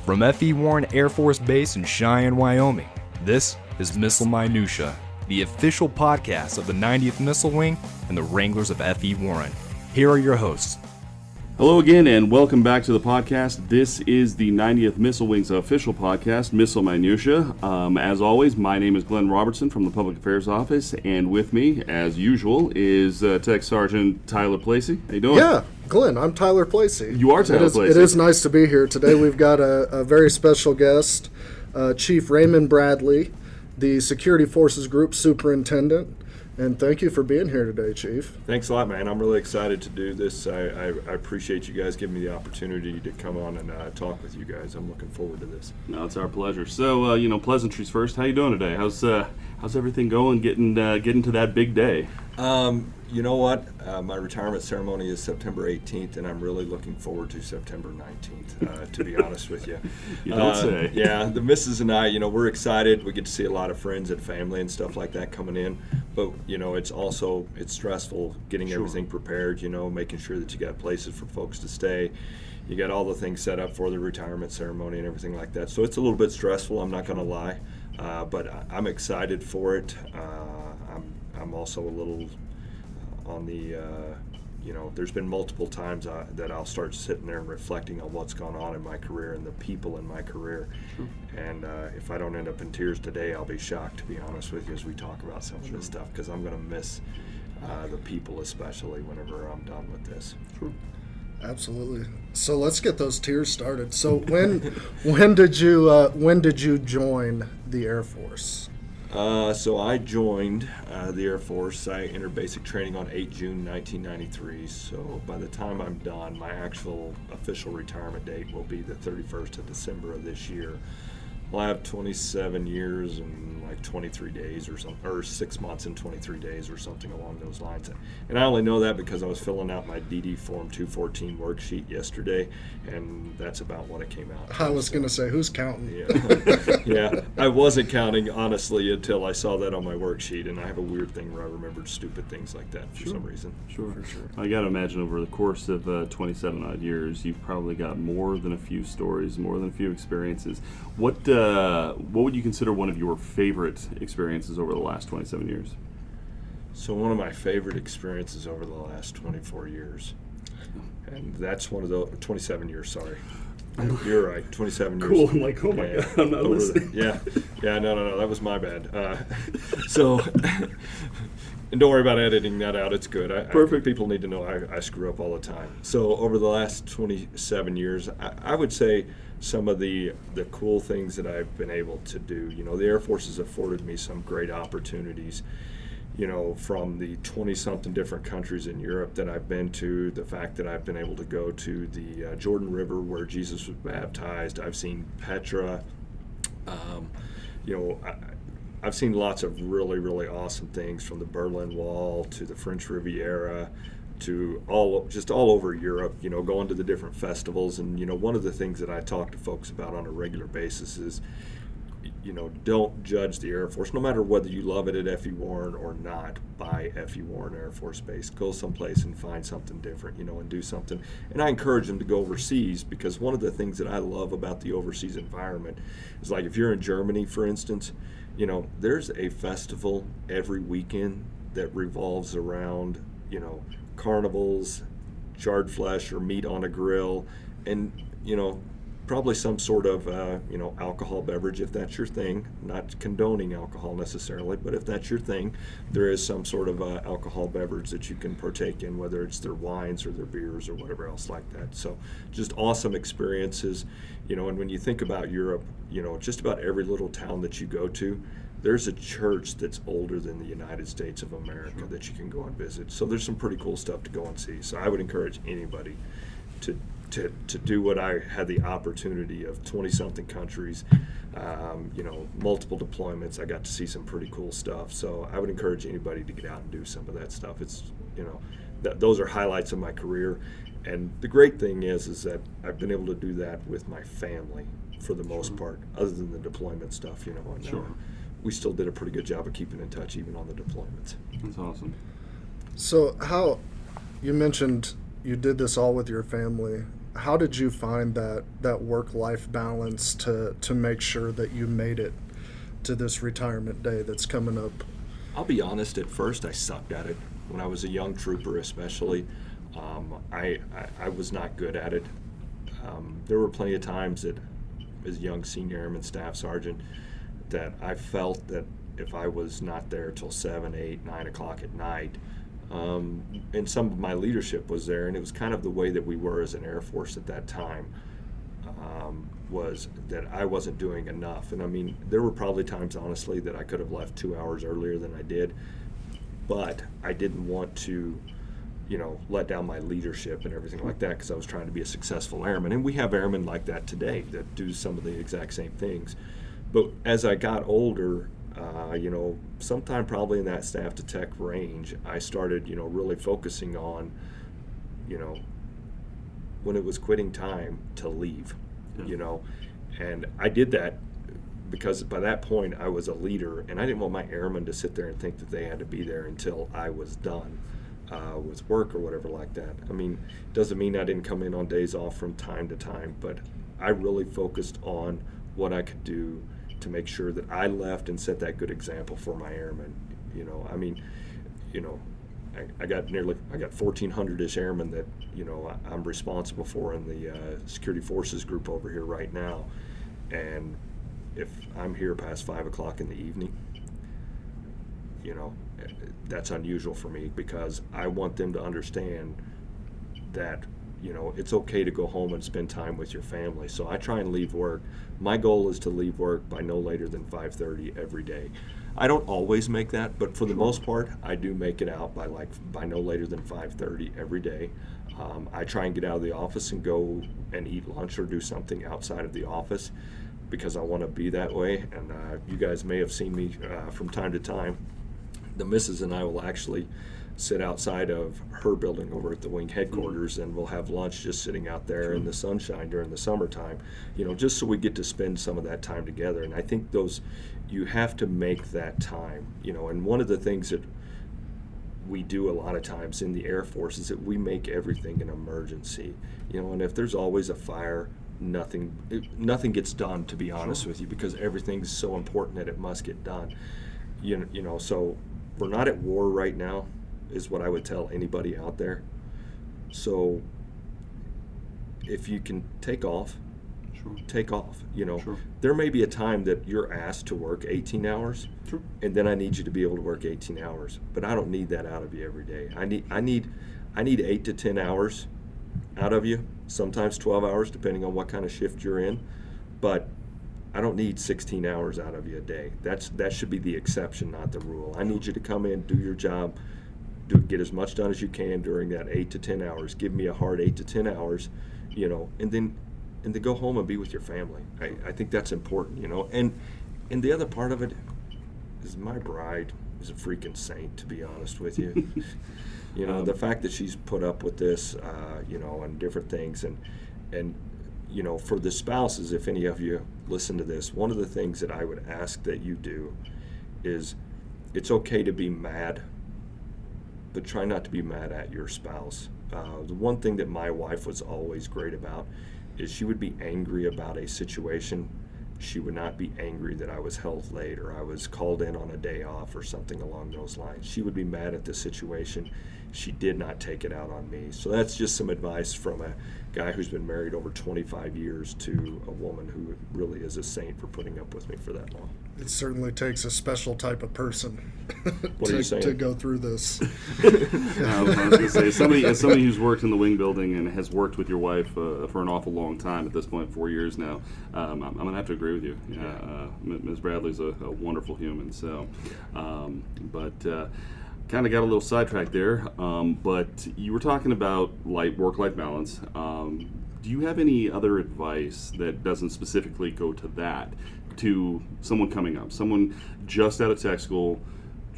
From F.E. Warren Air Force Base in Cheyenne, Wyoming, this is Missile Minutiae, the official podcast of the 90th Missile Wing and the Wranglers of F.E. Warren. Here are your hosts. Hello again, and welcome back to the podcast. This is the 90th Missile Wing's official podcast, Missile Minutiae. As always, my name is Glenn Robertson from the Public Affairs Office, and with me, as usual, is Tech Sergeant Tyler Placey. How you doing? Yeah, Glenn, I'm Tyler Placey. You are Tyler Placey. It is nice to be here. Today we've got a very special guest, Chief Raymond Bradley, the Security Forces Group Superintendent. And thank you for being here today, Chief. Thanks a lot, man. I'm really excited to do this. I appreciate you guys giving me the opportunity to come on and talk with you guys. I'm looking forward to this. No, it's our pleasure. So, pleasantries first. How you doing today? How's everything going? Getting to that big day. You know what? My retirement ceremony is September 18th, and I'm really looking forward to September 19th, to be honest with you. You don't say. Yeah, the missus and I, we're excited. We get to see a lot of friends and family and stuff like that coming in. But, it's stressful getting everything prepared, making sure that you got places for folks to stay. You got all the things set up for the retirement ceremony and everything like that. So it's a little bit stressful, I'm not going to lie. But I'm excited for it. I'm also a little on the, there's been multiple times that I'll start sitting there and reflecting on what's gone on in my career and the people in my career. Sure. And if I don't end up in tears today, I'll be shocked, to be honest with you, as we talk about some of this stuff, because I'm going to miss the people, especially whenever I'm done with this. Sure. Absolutely. So let's get those tears started. So when did you join the Air Force? So I joined the Air Force. I entered basic training on 8 June 1993. So by the time I'm done, my actual official retirement date will be the 31st of December of this year. Well, I have 27 years and like 23 days or something, or 6 months and 23 days or something along those lines. And I only know that because I was filling out my DD Form 214 worksheet yesterday, and that's about what it came out. I was going to say, who's counting? Yeah. Yeah, I wasn't counting, honestly, until I saw that on my worksheet, and I have a weird thing where I remembered stupid things like that for some reason. Sure. For sure. I got to imagine over the course of 27-odd years, you've probably got more than a few stories, more than a few experiences. What would you consider one of your favorite experiences over the last 27 years? So one of my favorite experiences over the last 24 years, and that's one of the 27 years, sorry. You're right, 27 years. Cool, I'm like, oh my God, I'm not listening. No, that was my bad. And don't worry about editing that out, it's good. Perfect. People need to know I screw up all the time. So over the last 27 years, I would say some of the cool things that I've been able to do. The Air Force has afforded me some great opportunities, from the 20-something different countries in Europe that I've been to, the fact that I've been able to go to the Jordan River where Jesus was baptized. I've seen Petra. I've seen lots of really, really awesome things, from the Berlin Wall to the French Riviera to all over Europe, going to the different festivals. And, one of the things that I talk to folks about on a regular basis is, don't judge the Air Force, no matter whether you love it at F.E. Warren or not, by F.E. Warren Air Force Base. Go someplace and find something different, and do something. And I encourage them to go overseas, because one of the things that I love about the overseas environment is, like, if you're in Germany, for instance, there's a festival every weekend that revolves around, carnivals, charred flesh or meat on a grill, and, probably some sort of, alcohol beverage if that's your thing. Not condoning alcohol necessarily, but if that's your thing, there is some sort of alcohol beverage that you can partake in, whether it's their wines or their beers or whatever else like that. So just awesome experiences, and when you think about Europe, just about every little town that you go to, there's a church that's older than the United States of America that you can go and visit. So there's some pretty cool stuff to go and see. So I would encourage anybody to do what I had the opportunity of, 20-something countries, multiple deployments. I got to see some pretty cool stuff. So I would encourage anybody to get out and do some of that stuff. It's, those are highlights of my career. And the great thing is that I've been able to do that with my family for the most part, other than the deployment stuff, and we still did a pretty good job of keeping in touch even on the deployments. That's awesome. So how, you mentioned you did this all with your family. how did you find that work-life balance to make sure that you made it to this retirement day that's coming up? I'll be honest, at first I sucked at it. When I was a young trooper especially, I was not good at it. There were plenty of times that, as a young senior airman staff sergeant, that I felt that if I was not there till 7, 8, 9 o'clock at night, and some of my leadership was there, and it was kind of the way that we were as an Air Force at that time, was that I wasn't doing enough. And I mean, there were probably times, honestly, that I could have left 2 hours earlier than I did, but I didn't want to, let down my leadership and everything like that, because I was trying to be a successful airman. And we have airmen like that today that do some of the exact same things. But as I got older, sometime probably in that staff to tech range, I started, really focusing on, when it was quitting time, to leave, and I did that because by that point I was a leader, and I didn't want my airmen to sit there and think that they had to be there until I was done with work or whatever like that. I mean, it doesn't mean I didn't come in on days off from time to time, but I really focused on what I could do to make sure that I left and set that good example for my airmen. I got 1,400-ish airmen that I'm responsible for in the security forces group over here right now, and if I'm here past 5 o'clock in the evening, that's unusual for me, because I want them to understand that it's okay to go home and spend time with your family. So I try and leave work. My goal is to leave work by no later than 5:30 every day. I don't always make that, but for the most part, I do make it out by no later than 5:30 every day. I try and get out of the office and go and eat lunch or do something outside of the office, because I want to be that way. And you guys may have seen me from time to time. The missus and I will actually sit outside of her building over at the wing headquarters, and we'll have lunch just sitting out there in the sunshine during the summertime, just so we get to spend some of that time together. And I think you have to make that time, and one of the things that we do a lot of times in the Air Force is that we make everything an emergency, and if there's always a fire, nothing gets done, to be honest with you, because everything's so important that it must get done. So we're not at war right now, is what I would tell anybody out there. So if you can take off, take off. There may be a time that you're asked to work 18 hours, and then I need you to be able to work 18 hours. But I don't need that out of you every day. I need 8 to 10 hours out of you, sometimes 12 hours, depending on what kind of shift you're in. But I don't need 16 hours out of you a day. That should be the exception, not the rule. I need you to come in, do your job, get as much done as you can during that 8 to 10 hours. Give me a hard 8 to 10 hours, and then go home and be with your family. I think that's important, And the other part of it is my bride is a freaking saint, to be honest with you. The fact that she's put up with this, and different things, and for the spouses, if any of you listen to this, one of the things that I would ask that you do is, it's okay to be mad, but try not to be mad at your spouse. The one thing that my wife was always great about is she would be angry about a situation. She would not be angry that I was held late or I was called in on a day off or something along those lines. She would be mad at the situation. She did not take it out on me. So that's just some advice from a guy who's been married over 25 years to a woman who really is a saint for putting up with me for that long. It certainly takes a special type of person What are you saying? to go through this. I was going to say, somebody who's worked in the wing building and has worked with your wife for an awful long time, at this point 4 years now, I'm going to have to agree with you. Ms. Bradley's a wonderful human. So, kind of got a little sidetracked there, but you were talking about work-life balance. Do you have any other advice that doesn't specifically go to that, to someone coming up, someone just out of tech school,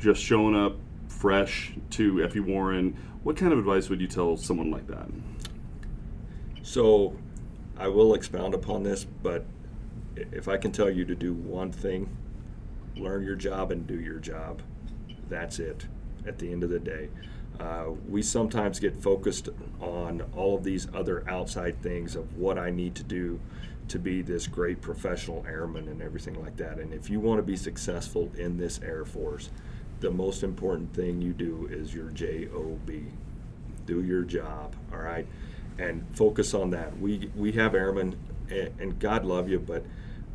just showing up fresh to F.E. Warren? What kind of advice would you tell someone like that? So I will expound upon this, but if I can tell you to do one thing, learn your job and do your job. That's it at the end of the day. We sometimes get focused on all of these other outside things of what I need to do to be this great professional airman and everything like that. And if you want to be successful in this Air Force, the most important thing you do is your JOB. Do your job, all right? And focus on that. We have airmen, and God love you, but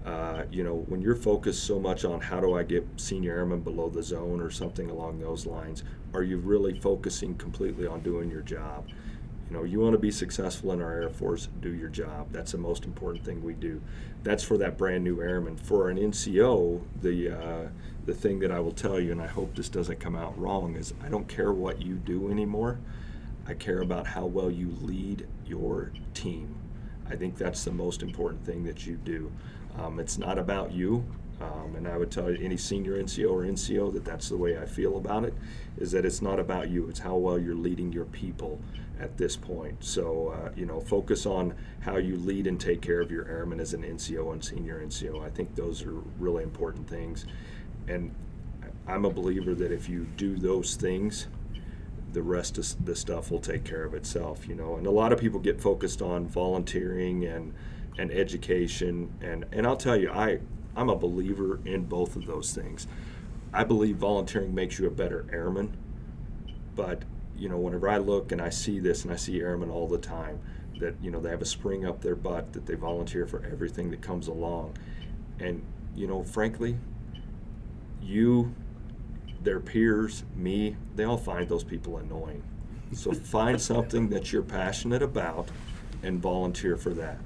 when you're focused so much on how do I get senior airmen below the zone or something along those lines, are you really focusing completely on doing your job? You want to be successful in our Air Force, do your job. That's the most important thing we do. That's for that brand new airman. For an NCO, the thing that I will tell you, and I hope this doesn't come out wrong, is I don't care what you do anymore. I care about how well you lead your team. I think that's the most important thing that you do. It's not about you, and I would tell you, any senior NCO or NCO, that's the way I feel about it, is that it's not about you. It's how well you're leading your people at this point. So, focus on how you lead and take care of your airmen as an NCO and senior NCO. I think those are really important things. And I'm a believer that if you do those things, the rest of the stuff will take care of itself, And a lot of people get focused on volunteering and education. And I'll tell you, I'm a believer in both of those things. I believe volunteering makes you a better airman, but whenever I look and I see this, and I see airmen all the time that they have a spring up their butt, that they volunteer for everything that comes along, and frankly, their peers, me, they all find those people annoying. So find something that you're passionate about and volunteer for that.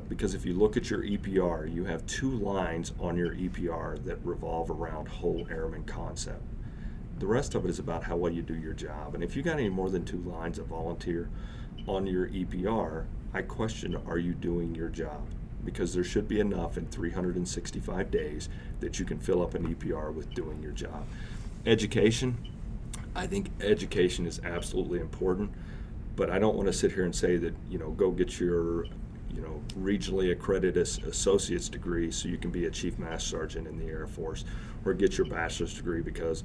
Because if you look at your EPR, you have 2 lines on your EPR that revolve around whole airman concept. The rest of it is about how well you do your job. And if you got any more than 2 lines of volunteer on your EPR, I question, are you doing your job? Because there should be enough in 365 days that you can fill up an EPR with doing your job. Education, I think education is absolutely important, but I don't want to sit here and say that, go get your, regionally accredited associate's degree so you can be a Chief Master Sergeant in the Air Force, or get your bachelor's degree because,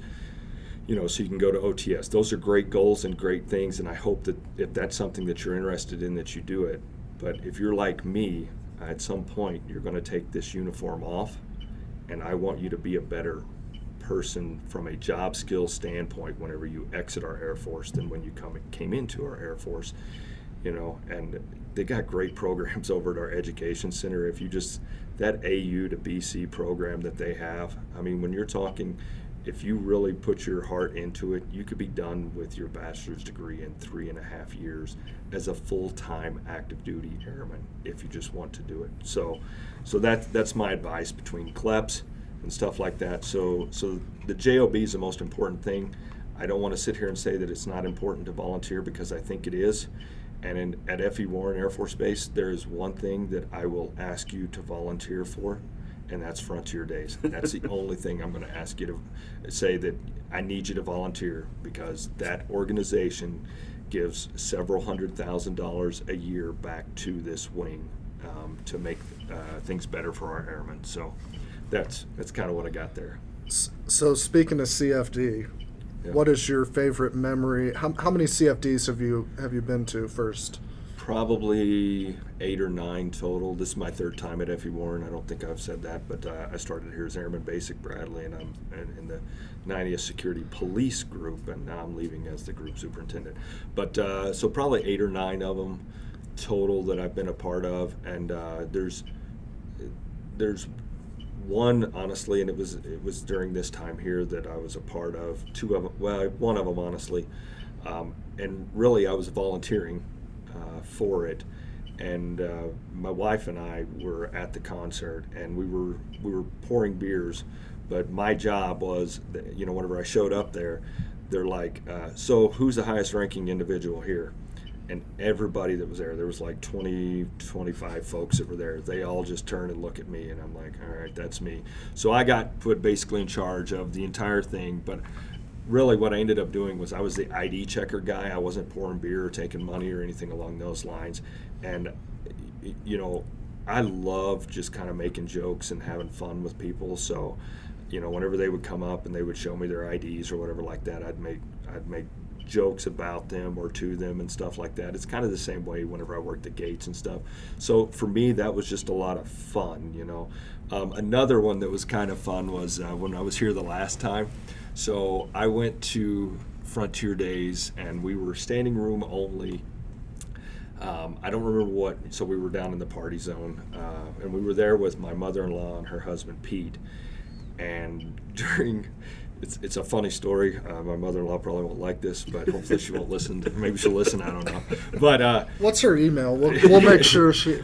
so you can go to OTS. Those are great goals and great things, and I hope that if that's something that you're interested in, that you do it. But if you're like me, at some point you're going to take this uniform off, and I want you to be a better person from a job skill standpoint whenever you exit our Air Force than when you came into our Air Force. And they got great programs over at our education center. If you just, that AU to BC program that they have, I mean, when you're talking, if you really put your heart into it, you could be done with your bachelor's degree in 3.5 years as a full-time active duty airman if you just want to do it. So that's my advice between CLEPs and stuff like that. So the JOB is the most important thing. I don't want to sit here and say that it's not important to volunteer, because I think it is. And at F.E. Warren Air Force Base, there is one thing that I will ask you to volunteer for, and that's Frontier Days. That's the only thing I'm going to ask you to say that I need you to volunteer, because that organization gives several $100,000 a year back to this wing to make things better for our airmen. So that's kind of what I got there. So speaking of CFD, Yeah. what is your favorite memory? How many CFDs have you been to first? Probably 8 or 9 total. This is my 3rd time at F.E. Warren. I don't think I've said that, but I started here as Airman Basic Bradley, and I'm in the 90th Security Police Group, and now I'm leaving as the Group Superintendent. But so probably 8 or 9 of them total that I've been a part of, and there's one, honestly, and it was during this time here that I was a part of. 2 of them, well, one of them, honestly, and really I was volunteering for it, and my wife and I were at the concert, and we were pouring beers, but my job was that, whenever I showed up there, they're like, so who's the highest ranking individual here? And everybody that was there was like 25 folks that were there. They all just turn and look at me, and I'm like, all right, that's me. So I got put basically in charge of the entire thing, but really what I ended up doing was I was the ID checker guy. I wasn't pouring beer or taking money or anything along those lines. And, I love just kind of making jokes and having fun with people. So, whenever they would come up and they would show me their IDs or whatever like that, I'd I'd make jokes about them or to them and stuff like that. It's kind of the same way whenever I worked the gates and stuff. So for me, that was just a lot of fun, you know. Another one that was kind of fun was when I was here the last time. So I went to Frontier Days, and we were standing room only. I don't remember what, so we were down in the party zone, and we were there with my mother-in-law and her husband, Pete. And during, it's a funny story. My mother-in-law probably won't like this, but hopefully she won't listen. Maybe she'll listen, I don't know. But what's her email? We'll make sure she...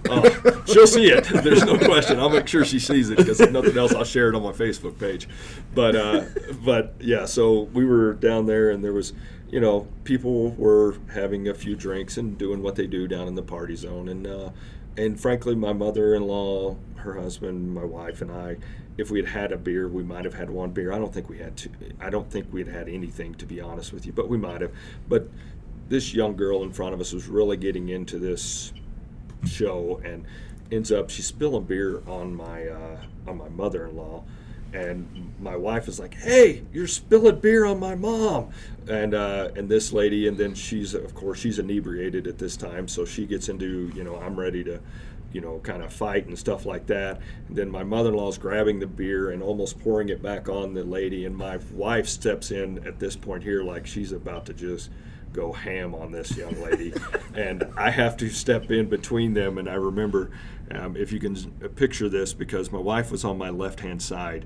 she'll see it. There's no question. I'll make sure she sees it, because if nothing else, I'll share it on my Facebook page. But yeah, so we were down there, and there was, you know, people were having a few drinks and doing what they do down in the party zone. And frankly, my mother-in-law, her husband, my wife, and I, if we had had a beer, we might have had one beer. I don't think we had two. I don't think we'd had anything, to be honest with you, but we might have. But this young girl in front of us was really getting into this show, and ends up she's spilling beer on my mother-in-law, and my wife is like, "Hey, you're spilling beer on my mom," and this lady, and then she's inebriated at this time, so she gets into, you know, I'm ready to, you know, kind of fight and stuff like that. And then my mother-in-law's grabbing the beer and almost pouring it back on the lady, and my wife steps in at this point here like she's about to just go ham on this young lady. And I have to step in between them, and I remember, if you can picture this, because my wife was on my left-hand side,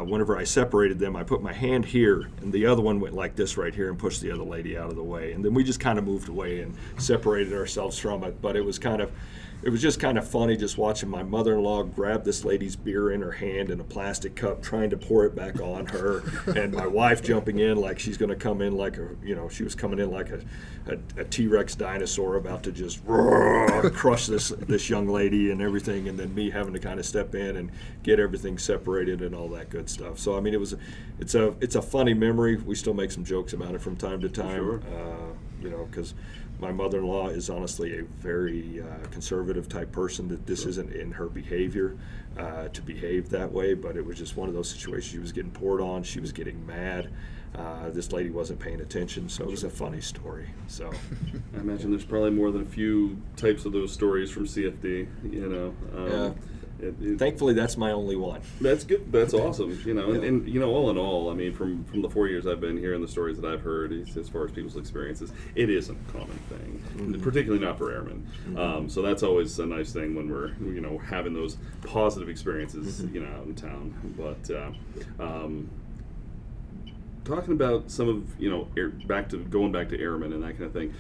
whenever I separated them, I put my hand here, and the other one went like this right here and pushed the other lady out of the way. And then we just kind of moved away and separated ourselves from it. But it was just kind of funny just watching my mother-in-law grab this lady's beer in her hand in a plastic cup, trying to pour it back on her, and my wife jumping in like she's going to come in like she was coming in like a T-Rex dinosaur about to just crush this young lady and everything, and then me having to kind of step in and get everything separated and all that good stuff. So I mean, it's a funny memory. We still make some jokes about it from time to time, sure. You know, because my mother-in-law is honestly a very conservative type person, that this isn't in her behavior to behave that way, but it was just one of those situations. She was getting poured on, she was getting mad, this lady wasn't paying attention, so it was a funny story. So I imagine there's probably more than a few types of those stories from CFD, you know. Yeah. Thankfully, that's my only one. That's good. That's awesome. You know, and you know, all in all, I mean, from the 4 years I've been here and the stories that I've heard, as far as people's experiences, it isn't a common thing, particularly not for airmen. So that's always a nice thing when we're, you know, having those positive experiences, you know, out in town. But talking about some of, you know, going back to airmen and that kind of thing.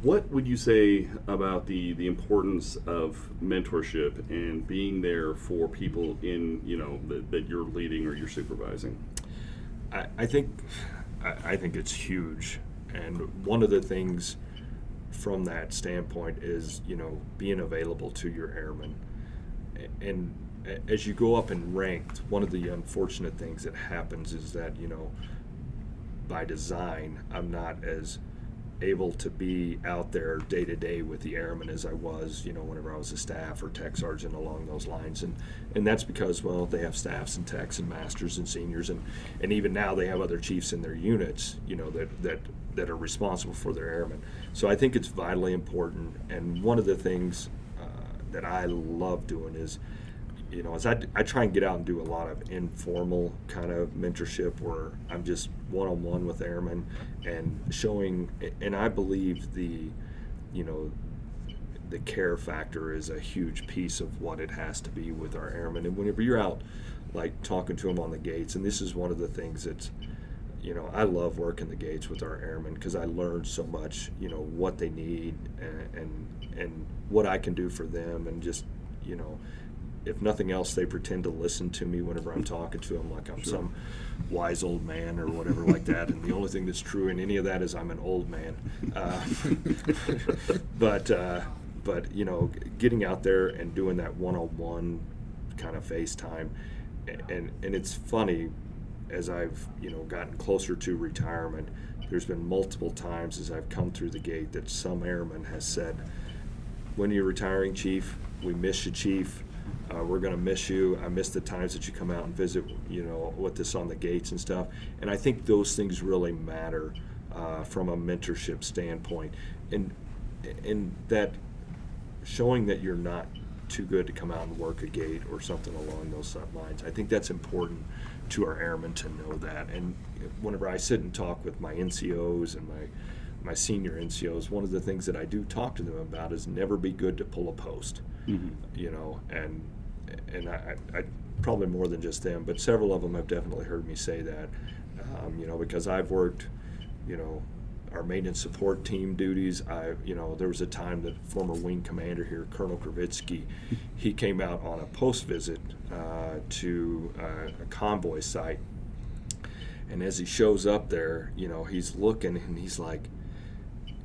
What would you say about the importance of mentorship and being there for people in, you know, that you're leading or you're supervising? I think it's huge, and one of the things from that standpoint is, you know, being available to your airmen. And as you go up in rank, one of the unfortunate things that happens is that, you know, by design, I'm not as able to be out there day to day with the airmen as I was, you know, whenever I was a staff or tech sergeant along those lines. And that's because, well, they have staffs and techs and masters and seniors, and even now they have other chiefs in their units, you know, that are responsible for their airmen. So I think it's vitally important. And one of the things that I love doing is, you know, as I try and get out and do a lot of informal kind of mentorship where I'm just one-on-one with airmen and showing, and I believe the care factor is a huge piece of what it has to be with our airmen. And whenever you're out, like, talking to them on the gates, and this is one of the things that's, you know, I love working the gates with our airmen because I learn so much, you know, what they need and what I can do for them, and just, you know, if nothing else, they pretend to listen to me whenever I'm talking to them like I'm some wise old man or whatever like that. And the only thing that's true in any of that is I'm an old man. But you know, getting out there and doing that one-on-one kind of FaceTime, and it's funny, as I've, you know, gotten closer to retirement, there's been multiple times as I've come through the gate that some airman has said, "When are you retiring, Chief? We miss you, Chief. We're going to miss you. I miss the times that you come out and visit, you know, with us on the gates and stuff." And I think those things really matter from a mentorship standpoint, and that showing that you're not too good to come out and work a gate or something along those lines. I think that's important to our airmen to know that. And whenever I sit and talk with my NCOs and my senior NCOs, one of the things that I do talk to them about is never be good to pull a post. You know, and I probably more than just them, but several of them have definitely heard me say that. You know, because I've worked, you know, our maintenance support team duties. You know, there was a time that former wing commander here, Colonel Kravitsky, he came out on a post visit to a convoy site, and as he shows up there, you know, he's looking and he's like,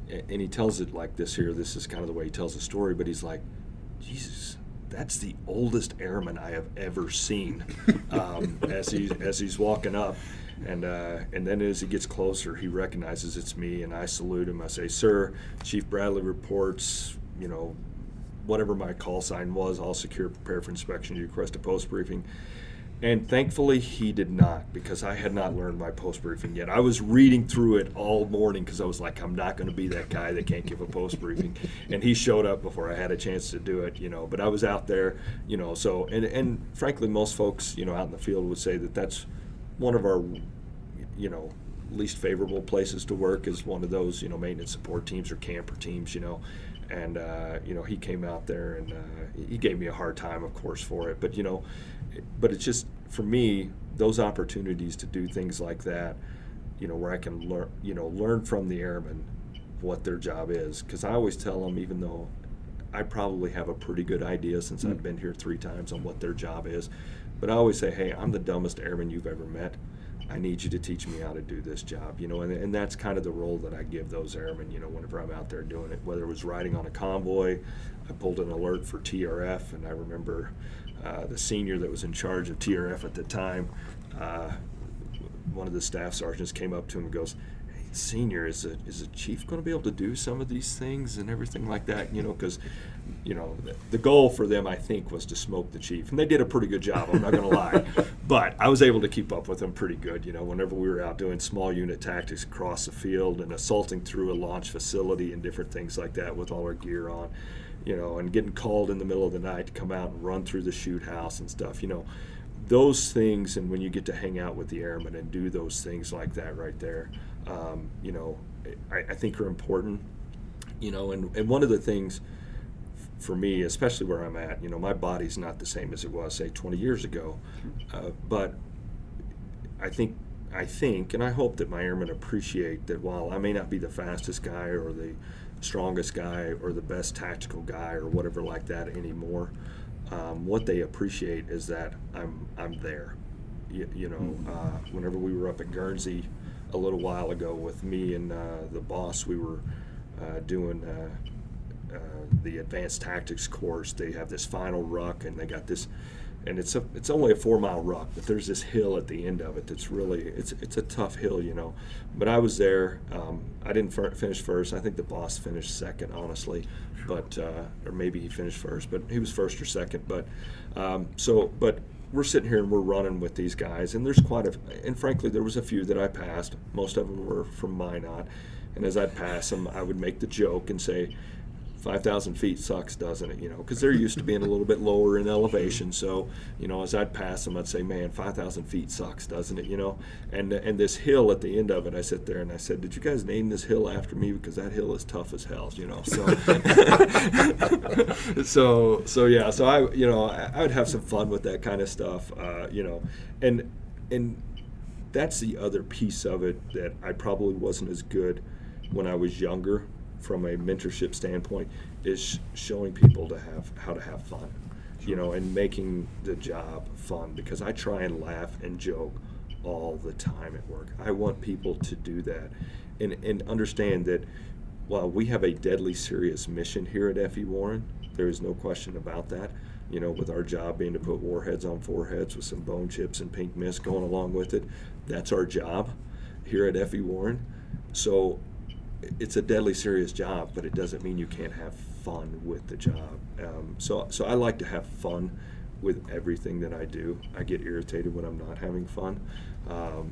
and he tells it like this here. This is kind of the way he tells the story, but he's like, Jesus, that's the oldest airman I have ever seen. As he's walking up, and then as he gets closer, he recognizes it's me, and I salute him. I say, "Sir, Chief Bradley reports. You know, whatever my call sign was, all secure, prepared for inspection. You request a post briefing." And thankfully, he did not, because I had not learned my post briefing yet. I was reading through it all morning because I was like, I'm not going to be that guy that can't give a post briefing. And he showed up before I had a chance to do it, you know. But I was out there, you know. So, and frankly, most folks, you know, out in the field would say that that's one of our, you know, least favorable places to work is one of those, you know, maintenance support teams or camper teams, you know. And, you know, he came out there and he gave me a hard time, of course, for it. But, you know, but it's just, for me, those opportunities to do things like that, you know, where I can learn from the airmen what their job is. Because I always tell them, even though I probably have a pretty good idea since I've been here 3 times on what their job is, but I always say, hey, I'm the dumbest airman you've ever met. I need you to teach me how to do this job, you know, and that's kind of the role that I give those airmen, you know, whenever I'm out there doing it. Whether it was riding on a convoy, I pulled an alert for TRF, and I remember the senior that was in charge of TRF at the time, one of the staff sergeants came up to him and goes, "Hey, senior, is a chief going to be able to do some of these things and everything like that?" You know, because, you know, the goal for them, I think, was to smoke the chief. And they did a pretty good job, I'm not going to lie. But I was able to keep up with them pretty good, you know, whenever we were out doing small unit tactics across the field and assaulting through a launch facility and different things like that with all our gear on, you know, and getting called in the middle of the night to come out and run through the shoot house and stuff, you know. Those things, and when you get to hang out with the airmen and do those things like that right there, you know, I think are important, you know, and one of the things for me, especially where I'm at, you know, my body's not the same as it was, say, 20 years ago, but I think, and I hope that my airmen appreciate that while I may not be the fastest guy or the strongest guy or the best tactical guy or whatever like that anymore, what they appreciate is that I'm there. You know, whenever we were up at Guernsey a little while ago with me and the boss, we were doing the advanced tactics course. They have this final ruck, and they got this, and it's only a 4-mile ruck, but there's this hill at the end of it that's really, it's a tough hill, you know. But I was there. I didn't finish first. I think the boss finished second, honestly, but or maybe he finished first, but he was first or second. But but we're sitting here and we're running with these guys, and there's and frankly, there was a few that I passed. Most of them were from Minot, and as I'd pass them, I would make the joke and say, 5,000 feet sucks, doesn't it? You know, because they're used to being a little bit lower in elevation. So, you know, as I'd pass them, I'd say, man, 5,000 feet sucks, doesn't it? You know, and this hill at the end of it, I sit there and I said, did you guys name this hill after me? Because that hill is tough as hell, you know. So, so yeah, so I would have some fun with that kind of stuff, you know, and that's the other piece of it that I probably wasn't as good when I was younger. From a mentorship standpoint, is showing people how to have fun, you know, and making the job fun, because I try and laugh and joke all the time at work. I want people to do that and understand that while we have a deadly serious mission here at F.E. Warren, there is no question about that, you know, with our job being to put warheads on foreheads with some bone chips and pink mist going along with it. That's our job here at F.E. Warren. So it's a deadly serious job, but it doesn't mean you can't have fun with the job. So I like to have fun with everything that I do. I get irritated when I'm not having fun.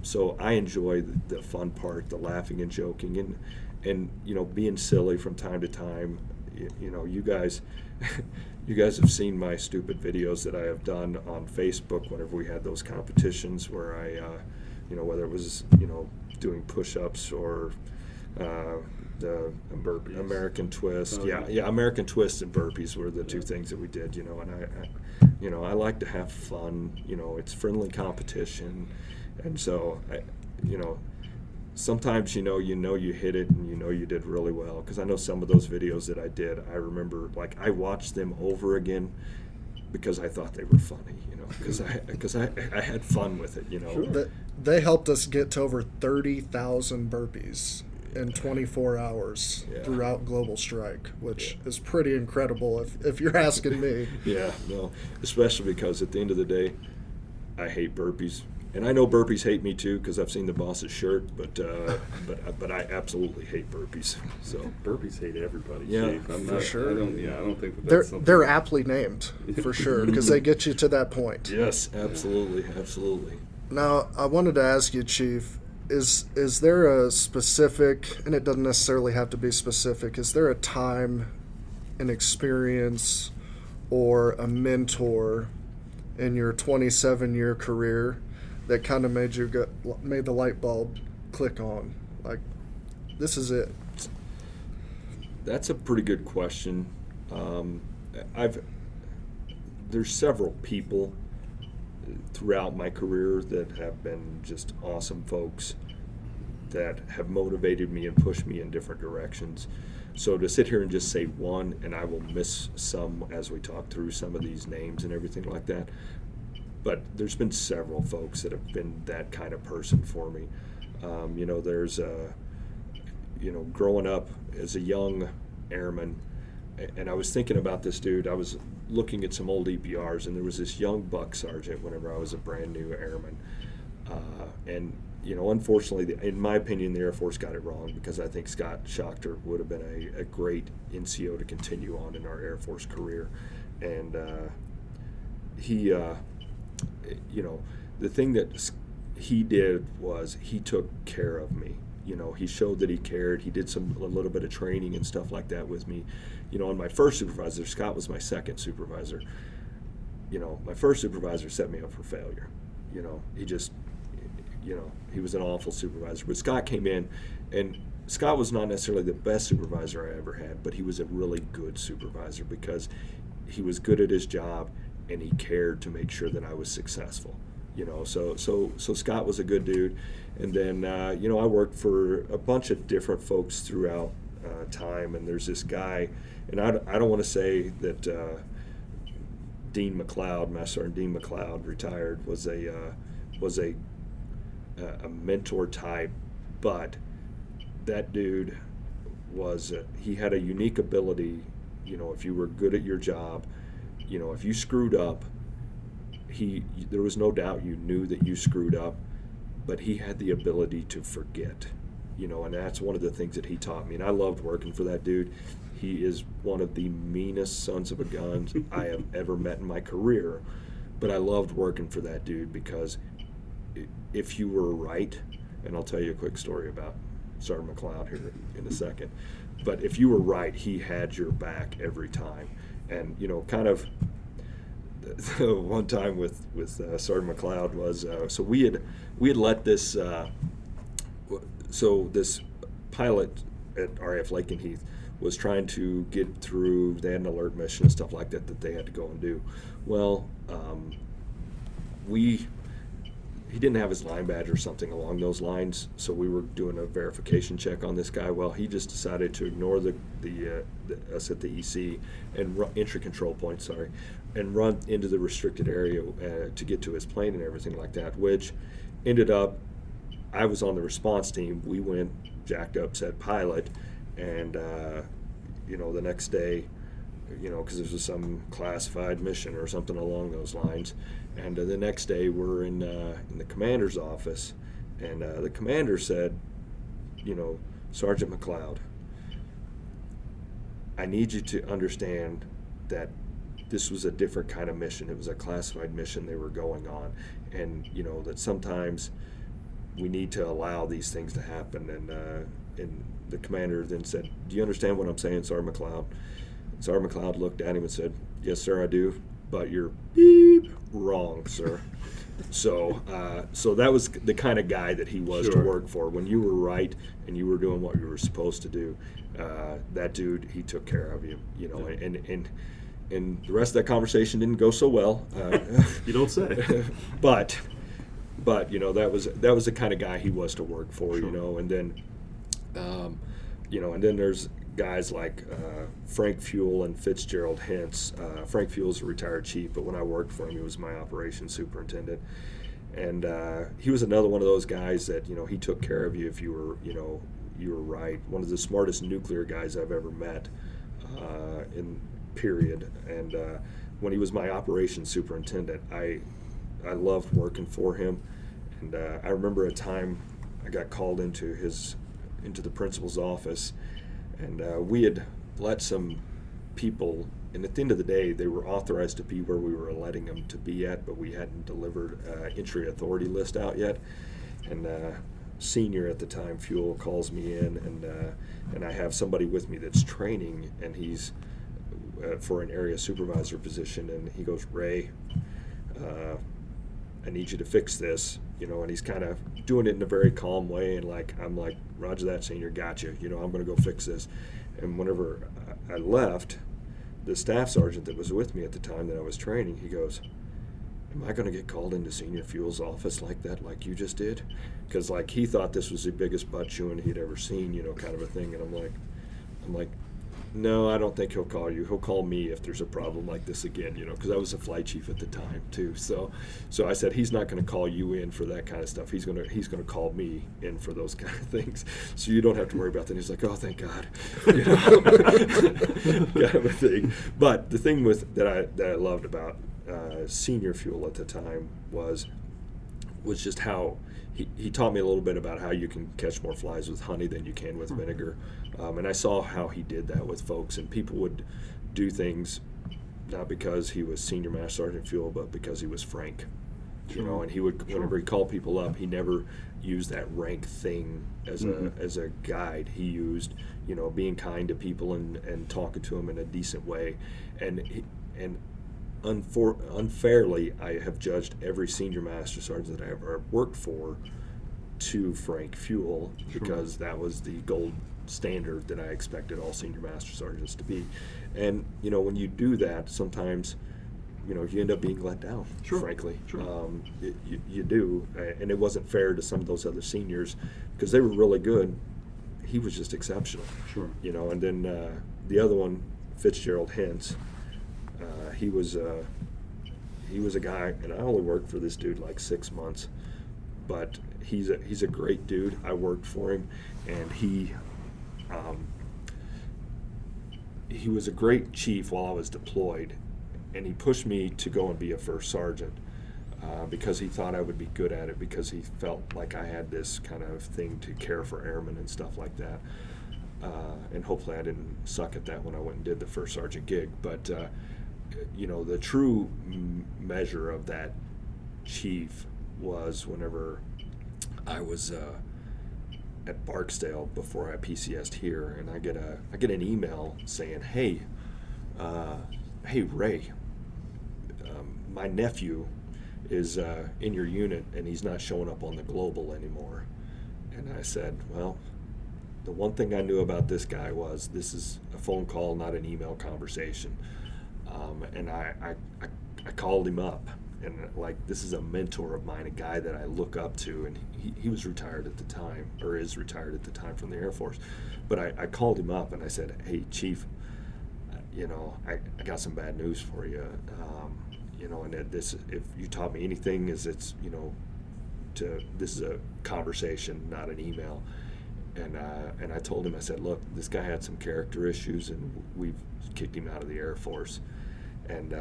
So I enjoy the fun part, the laughing and joking, and being silly from time to time. You guys you guys have seen my stupid videos that I have done on Facebook whenever we had those competitions where I whether it was doing push-ups or the American twist. American twist and burpees were the two things that we did, and I like to have fun. It's friendly competition, and so sometimes you hit it and you did really well, because I know some of those videos that I did, I remember I watched them over again because I thought they were funny, because I had fun with it, Sure. They helped us get to over 30,000 burpees in 24 hours throughout Global Strike, which is pretty incredible if you're asking me. Yeah, no, especially because at the end of the day, I hate burpees. And I know burpees hate me too, because I've seen the boss's shirt, but I absolutely hate burpees. So burpees hate everybody. Yeah, Chief. for sure. I don't think that's something. They're aptly named for sure, because they get you to that point. Yes, absolutely. Now, I wanted to ask you, Chief, is there a specific, and it doesn't necessarily have to be specific, is there a time, an experience, or a mentor in your 27-year career that kind of made the light bulb click on? Like, this is it. That's a pretty good question. There's several people throughout my career that have been just awesome folks that have motivated me and pushed me in different directions. So to sit here and just say one, and I will miss some as we talk through some of these names and everything like that, but there's been several folks that have been that kind of person for me. There's growing up as a young airman, and I was thinking about this dude. I was looking at some old EPRs, and there was this young buck sergeant whenever I was a brand new airman. Unfortunately, in my opinion, the Air Force got it wrong, because I think Scott Schachter would have been a great NCO to continue on in our Air Force career. And he, the thing that he did was he took care of me. He showed that he cared. He did a little bit of training and stuff like that with me. And my first supervisor, Scott was my second supervisor. My first supervisor set me up for failure. He was an awful supervisor. But Scott came in, and Scott was not necessarily the best supervisor I ever had, but he was a really good supervisor because he was good at his job and he cared to make sure that I was successful. So Scott was a good dude. And then, I worked for a bunch of different folks throughout time, and there's this guy, and I don't want to say that Dean McLeod, Master Sergeant Dean McLeod, retired, was a mentor type, but that dude he had a unique ability. If you were good at your job, if you screwed up, there was no doubt you knew that you screwed up, but he had the ability to forget, and that's one of the things that he taught me. And I loved working for that dude. He is one of the meanest sons of a guns I have ever met in my career, but I loved working for that dude because if you were right, and I'll tell you a quick story about Sergeant McLeod here in a second, but if you were right, he had your back every time. And kind of one time with Sergeant McLeod was so we had let this this pilot at RAF Lakenheath was trying to get through. They had an alert mission and stuff like that they had to go and do. Well, he didn't have his line badge or something along those lines, so we were doing a verification check on this guy. Well, he just decided to ignore us at the EC and entry control point, and run into the restricted area to get to his plane and everything like that, which ended up, I was on the response team. We went, jacked up, said pilot, and the next day, because this was some classified mission or something along those lines. And the next day, we're in the commander's office, and the commander said, Sergeant McLeod, I need you to understand that this was a different kind of mission. It was a classified mission they were going on, and that sometimes we need to allow these things to happen. And the commander then said, "Do you understand what I'm saying, Sergeant McLeod?" Sergeant McLeod looked at him and said, "Yes, sir, I do, but you're beep wrong, sir." So that was the kind of guy that he was to work for. When you were right and you were doing what you were supposed to do, that dude, he took care of you, and the rest of that conversation didn't go so well. You don't say. But that was the kind of guy he was to work for, and then and then there's guys like Frank Fuel and Fitzgerald Hintz. Frank Fuel's a retired chief, but when I worked for him, he was my operations superintendent, and he was another one of those guys that he took care of you if you were right. One of the smartest nuclear guys I've ever met, in period. And when he was my operations superintendent, I loved working for him. And I remember a time I got called into the principal's office, and we had let some people, and at the end of the day, they were authorized to be where we were letting them to be at, but we hadn't delivered entry authority list out yet. And senior at the time, Fuel, calls me in, and I have somebody with me that's training, and he's for an area supervisor position, and he goes, "Ray, I need you to fix this," and he's kind of doing it in a very calm way, and I'm like, "Roger that, senior, gotcha, I'm going to go fix this." And whenever I left, the staff sergeant that was with me at the time that I was training, he goes, "Am I going to get called into Senior Fuel's office like that, like you just did?" Because he thought this was the biggest butt chewing he'd ever seen, kind of a thing. And I'm like, "No, I don't think he'll call you. He'll call me if there's a problem like this again," because I was a flight chief at the time too. So I said, "He's not going to call you in for that kind of stuff. He's going to call me in for those kind of things. So you don't have to worry about that." He's like, "Oh, thank God," kind of a thing. But the thing that I loved about Senior Fuel at the time was just how he taught me a little bit about how you can catch more flies with honey than you can with vinegar. And I saw how he did that with folks, and people would do things not because he was Senior Master Sergeant Fuel, but because he was Frank. And he would, whenever he called people up, he never used that rank thing as a guide. He used, being kind to people and talking to them in a decent way. And unfairly, I have judged every Senior Master Sergeant that I ever worked for to Frank Fuel, because that was the gold standard that I expected all Senior Master Sergeants to be. And when you do that, sometimes you end up being let down, frankly. You do, and it wasn't fair to some of those other seniors because they were really good. He was just exceptional. And then the other one, Fitzgerald Hintz, he was a guy, and I only worked for this dude like 6 months, but he's a great dude. I worked for him, and he was a great chief while I was deployed, and he pushed me to go and be a first sergeant because he thought I would be good at it, because he felt like I had this kind of thing to care for airmen and stuff like that. And hopefully I didn't suck at that when I went and did the first sergeant gig. But the true measure of that chief was whenever I was at Barksdale before I PCS'd here, and I get an email saying, hey Ray, my nephew is in your unit and he's not showing up on the global anymore. And I said, well, the one thing I knew about this guy was this is a phone call, not an email conversation. And I called him up, and this is a mentor of mine, a guy that I look up to, and he was retired at the time, or is retired at the time from the Air Force. But I called him up and I said, hey, Chief, I got some bad news for you. And this, if you taught me anything, is this is a conversation, not an email. And I told him, I said, look, this guy had some character issues, and we've kicked him out of the Air Force. And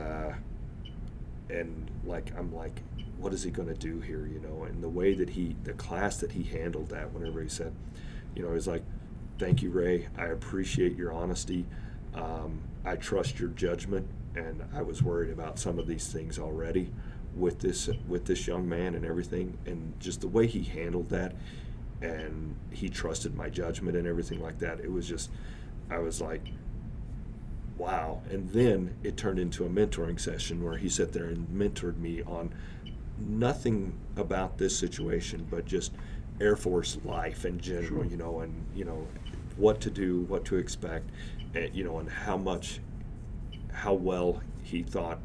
I'm like, what is he going to do here, And the way that the class that he handled that, whenever he said, he was like, thank you, Ray. I appreciate your honesty. I trust your judgment, and I was worried about some of these things already with this young man and everything, and just the way he handled that, and he trusted my judgment and everything like that. It was just, I was like, wow. And then it turned into a mentoring session where he sat there and mentored me on nothing about this situation, but just Air Force life in general, you know, and, you know, what to do, what to expect, and, you know, and how well he thought,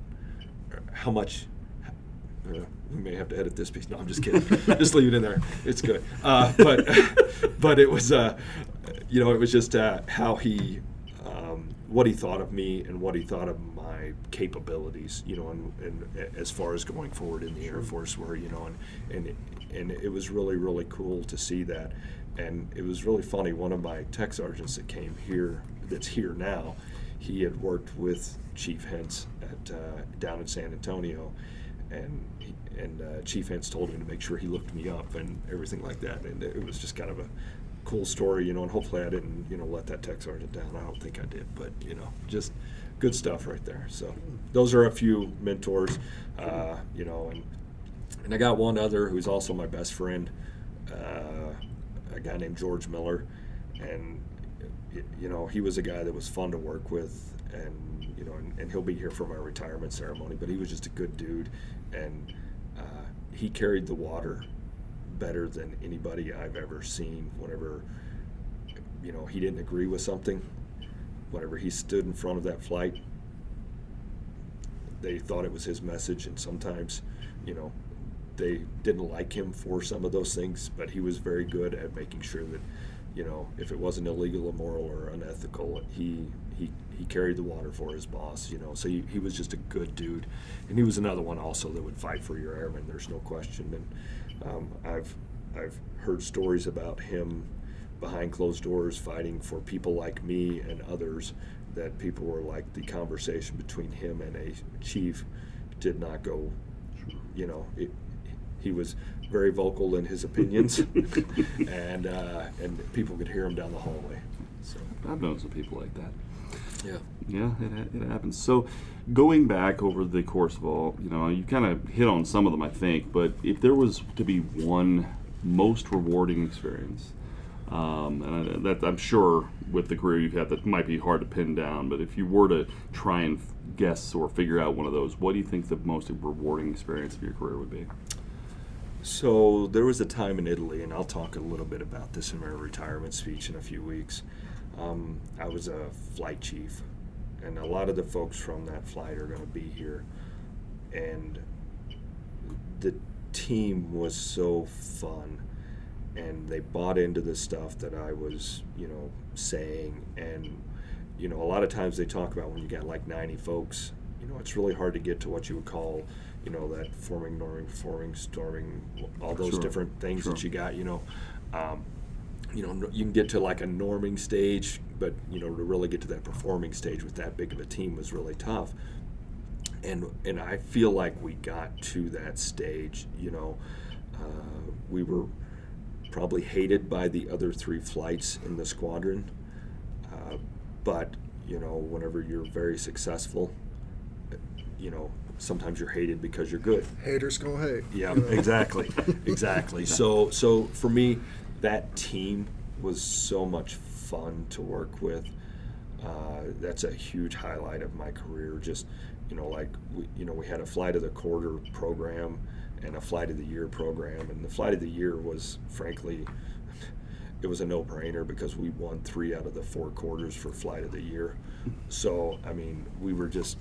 how much, we may have to edit this piece. No, I'm just kidding. Just leave it in there. It's good. But it was, you know, it was just how he, what he thought of me and what he thought of my capabilities, you know, and as far as going forward in the Air Force were, you know, and it was really, really cool to see that. And it was really funny. One of my tech sergeants that came here, that's here now, he had worked with Chief Hentz down in San Antonio, and Chief Hentz told him to make sure he looked me up and everything like that. And it was just kind of a cool story, you know, and hopefully I didn't, you know, let that tech sergeant down. I don't think I did, but, you know, just good stuff right there. So those are a few mentors, you know, and I got one other who's also my best friend, a guy named George Miller, and, you know, he was a guy that was fun to work with, and, you know, and he'll be here for my retirement ceremony, but he was just a good dude, and he carried the water better than anybody I've ever seen. Whenever, you know, he didn't agree with something, whenever he stood in front of that flight, they thought it was his message, and sometimes, you know, they didn't like him for some of those things, but he was very good at making sure that, you know, if it wasn't illegal, immoral, or unethical, he carried the water for his boss, you know. So he was just a good dude, and he was another one also that would fight for your airmen. There's no question. And I've heard stories about him behind closed doors fighting for people like me and others, that people were like, the conversation between him and a chief did not go, you know, he was very vocal in his opinions, and people could hear him down the hallway. So I've known some people like that. Yeah, it happens. So going back over the course of all, you know, you kind of hit on some of them, I think, but if there was to be one most rewarding experience, and that I'm sure with the career you've had, that might be hard to pin down, but if you were to try and guess or figure out one of those, what do you think the most rewarding experience of your career would be? So there was a time in Italy, and I'll talk a little bit about this in my retirement speech in a few weeks. I was a flight chief, and a lot of the folks from that flight are going to be here. And the team was so fun, and they bought into the stuff that I was, you know, saying. And, you know, a lot of times they talk about when you got like 90 folks, you know, it's really hard to get to what you would call, you know, that forming, norming, performing, storming, all those different things that you got, you know. You know, you can get to like a norming stage, but, you know, to really get to that performing stage with that big of a team was really tough. And I feel like we got to that stage, you know. We were probably hated by the other 3 flights in the squadron, but, you know, whenever you're very successful, you know, sometimes you're hated because you're good. Haters gonna hate. Yeah, you know? exactly. So for me, that team was so much fun to work with. That's a huge highlight of my career. Just, you know, like, we had a flight of the quarter program and a flight of the year program, and the flight of the year was, frankly, it was a no-brainer because we won 3 out of the 4 quarters for flight of the year. So, I mean, we were just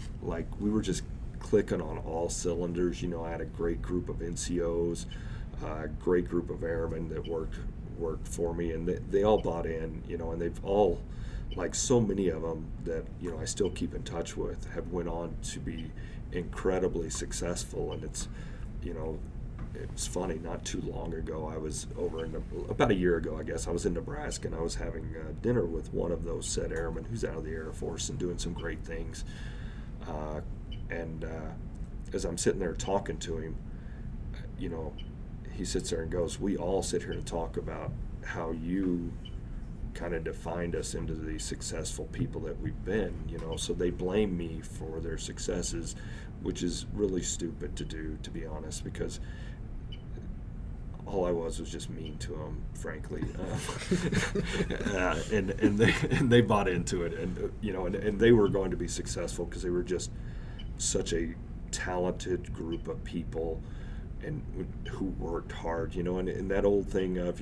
clicking on all cylinders. You know, I had a great group of NCOs, a great group of airmen that worked for me, and they all bought in, you know, and they've all, like so many of them that, you know, I still keep in touch with, have went on to be incredibly successful. And it's, you know, it's funny, not too long ago, I was over about a year ago, I guess, I was in Nebraska, and I was having dinner with one of those said airmen who's out of the Air Force and doing some great things. And as I'm sitting there talking to him, you know, he sits there and goes, "We all sit here and talk about how you kind of defined us into the successful people that we've been, so they blame me for their successes, which is really stupid to do, to be honest, because all I was just mean to them, frankly, and they bought into it, and they were going to be successful because they were just such a talented group of people, and who worked hard, and that old thing of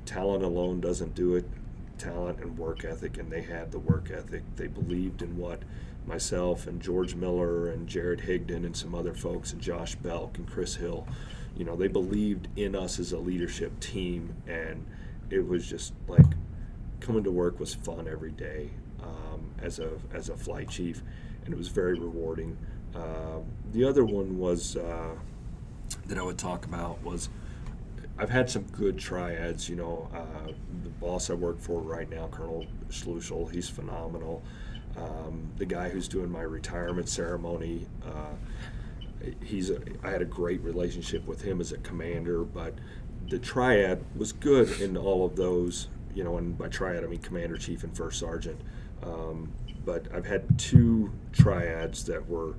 talent alone doesn't do it, talent and work ethic, and they had the work ethic. They believed in what myself and George Miller and Jared Higdon and some other folks and Josh Belk and Chris Hill, they believed in us as a leadership team, and it was just like coming to work was fun every day as a flight chief, and it was very rewarding. The other one was that I would talk about was I've had some good triads. The boss I work for right now, Colonel Schlussel, he's phenomenal. The guy who's doing my retirement ceremony, I had a great relationship with him as a commander, but the triad was good in all of those, and by triad I mean commander, chief, and first sergeant. But I've had two triads that were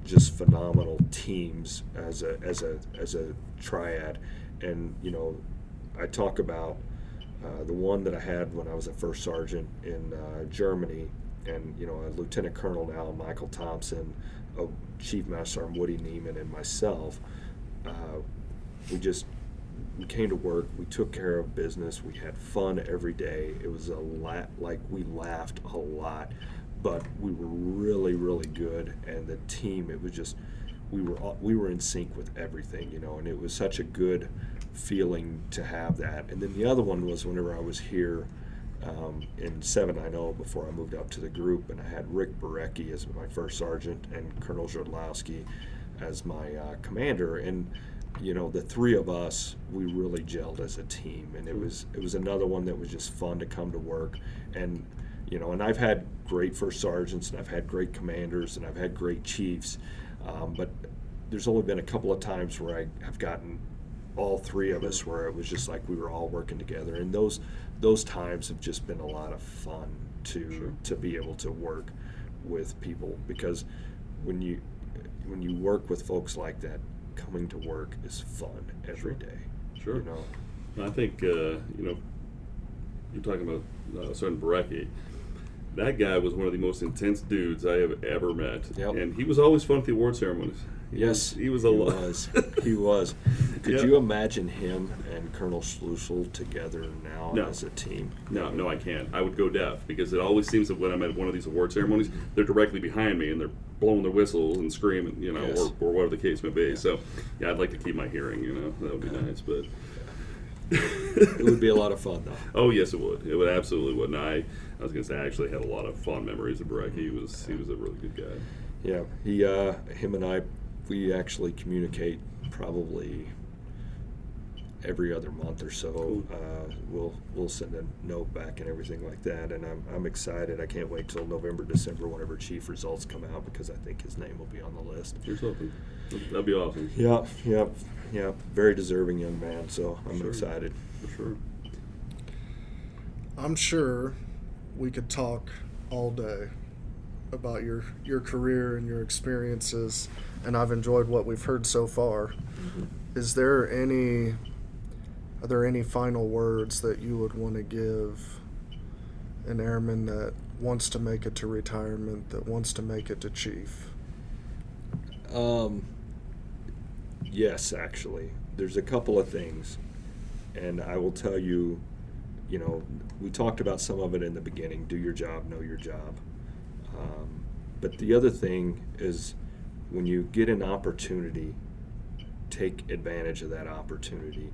just phenomenal teams as a triad, and I talk about the one that I had when I was a first sergeant in Germany, and a lieutenant colonel now, Michael Thompson, a Chief Master Sgt. Woody Neiman, and myself. We came to work, we took care of business, we had fun every day. It was a lot, like we laughed a lot, but we were really, really good, and the team, it was just, we were in sync with everything, and it was such a good feeling to have that. And then the other one was whenever I was here in 790 before I moved up to the group, and I had Rick Barecki as my first sergeant and Colonel Jodlowski as my commander, and the three of us, we really gelled as a team, and it was another one that was just fun to come to work. And and I've had great first sergeants, and I've had great commanders, and I've had great chiefs, but there's only been a couple of times where I have gotten all three of us where it was just like we were all working together, and those times have just been a lot of fun to be able to work with people, because when you work with folks like that, coming to work is fun every day. Sure. I think you're talking about Sergeant Barecki. That guy was one of the most intense dudes I have ever met. Yep. And he was always fun at the award ceremonies. He was a lot. He was. Could you imagine him and Colonel Schlussel together now as a team? No, I can't. I would go deaf, because it always seems that when I'm at one of these award ceremonies, they're directly behind me and they're blowing their whistles and screaming, Yes. or whatever the case may be. So, I'd like to keep my hearing, that would be nice, but... It would be a lot of fun, though. Oh, yes, it would. It would absolutely would. And I was going to say, I actually had a lot of fond memories of Barecki. He was a really good guy. Yeah, him and I, we actually communicate probably every other month or so. Cool. We'll send a note back and everything like that, and I'm excited. I can't wait till November, December, whenever chief results come out, because I think his name will be on the list. Here's hoping. That'd be awesome. Yeah, very deserving young man, so I'm excited. For sure. I'm sure we could talk all day about your career and your experiences, and I've enjoyed what we've heard so far. Mm-hmm. Are there any final words that you would want to give an airman that wants to make it to retirement, that wants to make it to chief? Yes, actually. There's a couple of things, and I will tell you, we talked about some of it in the beginning. Do your job, know your job. But the other thing is, when you get an opportunity, take advantage of that opportunity.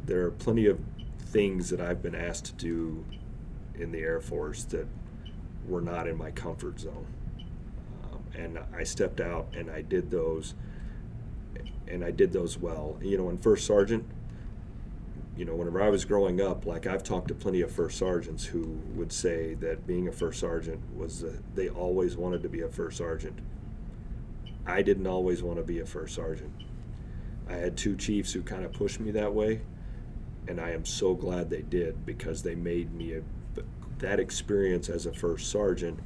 There are plenty of things that I've been asked to do in the Air Force that were not in my comfort zone. And I stepped out and I did those, and I did those well. In First Sergeant, whenever I was growing up, like I've talked to plenty of First Sergeants who would say that being a First Sergeant was, they always wanted to be a First Sergeant. I didn't always want to be a First Sergeant. I had two chiefs who kind of pushed me that way, and I am so glad they did, because they made me that experience as a first sergeant.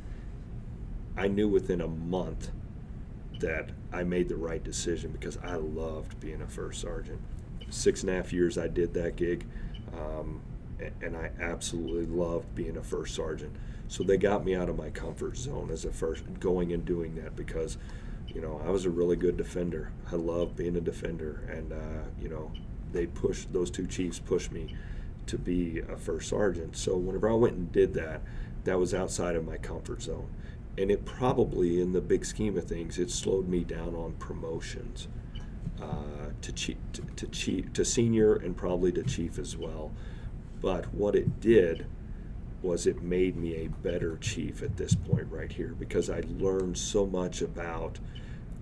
I knew within a month that I made the right decision, because I loved being a first sergeant. 6.5 years I did that gig, and I absolutely loved being a first sergeant. So they got me out of my comfort zone as a first, going and doing that, because I was a really good defender. I loved being a defender, and those two chiefs pushed me to be a first sergeant. So whenever I went and did that, that was outside of my comfort zone. And it probably, in the big scheme of things, it slowed me down on promotions to senior, and probably to chief as well. But what it did was it made me a better chief at this point right here, because I learned so much about,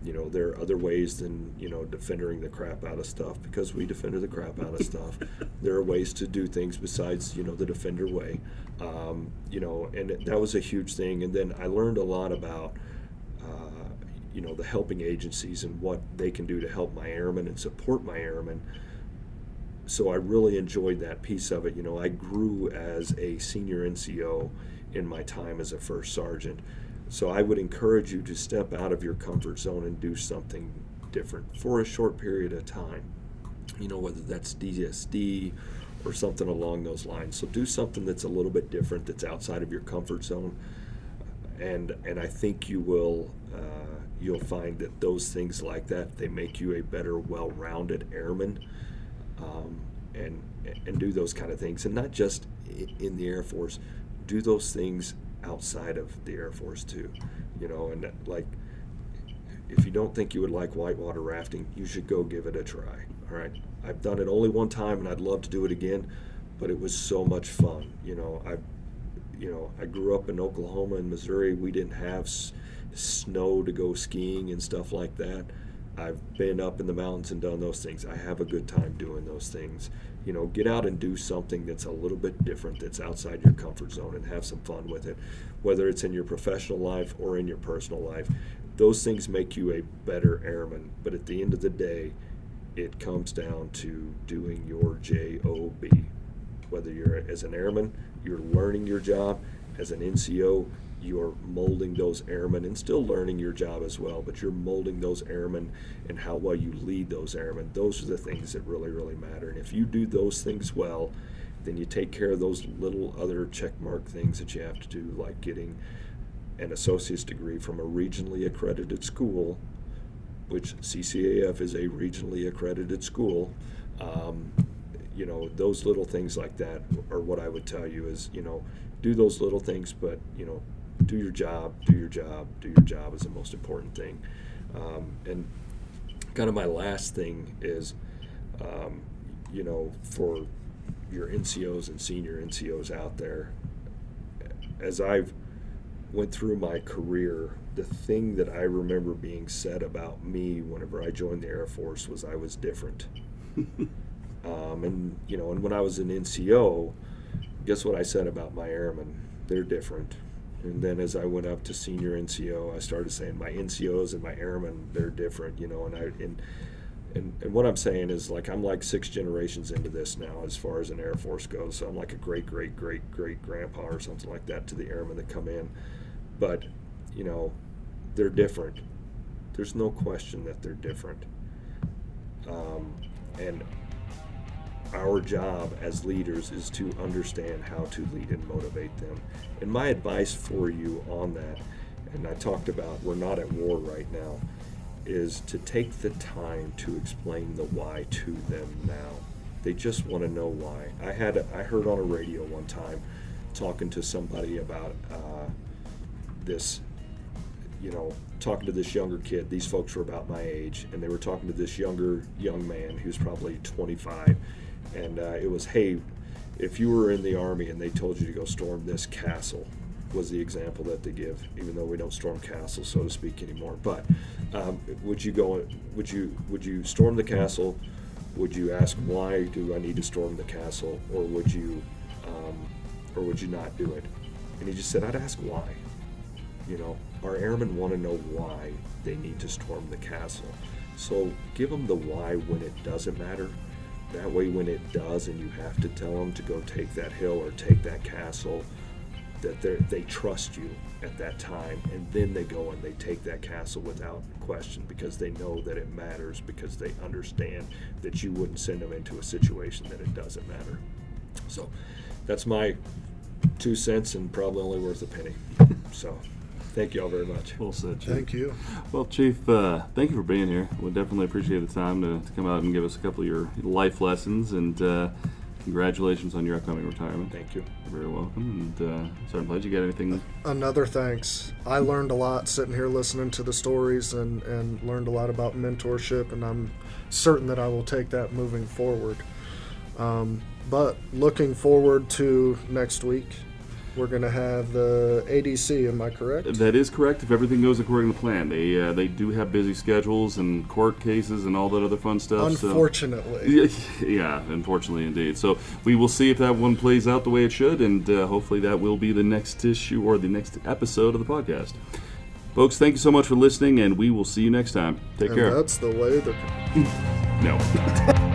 there are other ways than, defending the crap out of stuff, because we defended the crap out of stuff. There are ways to do things besides, the defender way. And that was a huge thing. And then I learned a lot about, the helping agencies and what they can do to help my airmen and support my airmen. So I really enjoyed that piece of it. I grew as a senior NCO in my time as a first sergeant. So I would encourage you to step out of your comfort zone and do something different for a short period of time, whether that's DSD or something along those lines. So do something that's a little bit different, that's outside of your comfort zone, and I think you'll find that those things like that, they make you a better, well-rounded airman, and do those kind of things, and not just in the Air Force. Do those things outside of the Air Force too, and like, if you don't think you would like whitewater rafting, you should go give it a try. All right, I've done it only one time, and I'd love to do it again, but it was so much fun. I grew up in Oklahoma and Missouri. We didn't have snow to go skiing and stuff like that. I've been up in the mountains and done those things. I have a good time doing those things. Get out and do something that's a little bit different, that's outside your comfort zone, and have some fun with it, whether it's in your professional life or in your personal life. Those things make you a better airman, but at the end of the day, it comes down to doing your job. Whether you're as an airman, you're learning your job. As an NCO, you're molding those airmen and still learning your job as well, but you're molding those airmen and how well you lead those airmen. Those are the things that really, really matter. And if you do those things well, then you take care of those little other checkmark things that you have to do, like getting an associate's degree from a regionally accredited school, which CCAF is a regionally accredited school. Those little things like that are what I would tell you is, do those little things, but, do your job is the most important thing. And kind of my last thing is, for your NCOs and senior NCOs out there, as I've went through my career, the thing that I remember being said about me whenever I joined the Air Force was I was different. And when I was an NCO, guess what I said about my airmen? They're different. And then as I went up to senior NCO, I started saying my NCOs and my airmen, they're different, and what I'm saying is, like, I'm like 6 generations into this now as far as an Air Force goes. So I'm like a great grandpa or something like that to the airmen that come in. But, they're different. There's no question that they're different. And our job as leaders is to understand how to lead and motivate them. And my advice for you on that, and I talked about we're not at war right now, is to take the time to explain the why to them now. They just want to know why. I heard on a radio one time talking to somebody about this, talking to this younger kid. These folks were about my age, and they were talking to this young man who's probably 25, and it was, hey, if you were in the Army and they told you to go storm this castle, was the example that they give, even though we don't storm castles, so to speak, anymore. But would you storm the castle? Would you ask, why do I need to storm the castle? Or would you not do it? And he just said, I'd ask why. Our airmen want to know why they need to storm the castle. So give them the why when it doesn't matter, That way when it does and you have to tell them to go take that hill or take that castle, that they trust you at that time, and then they go and they take that castle without question because they know that it matters, because they understand that you wouldn't send them into a situation that it doesn't matter. So that's my 2 cents, and probably only worth a penny. So thank you all very much. Well said, Chief. Thank you. Well, Chief, thank you for being here. We definitely appreciate the time to come out and give us a couple of your life lessons, and congratulations on your upcoming retirement. Thank you. You're very welcome. And Sergeant Pledge, you got anything? Another thanks. I learned a lot sitting here listening to the stories and learned a lot about mentorship, and I'm certain that I will take that moving forward. But looking forward to next week, we're going to have the ADC, am I correct? That is correct, if everything goes according to plan. They do have busy schedules and court cases and all that other fun stuff. Unfortunately. So, yeah, unfortunately indeed. So we will see if that one plays out the way it should, and hopefully that will be the next issue or the next episode of the podcast. Folks, thank you so much for listening, and we will see you next time. Take care. That's the way No.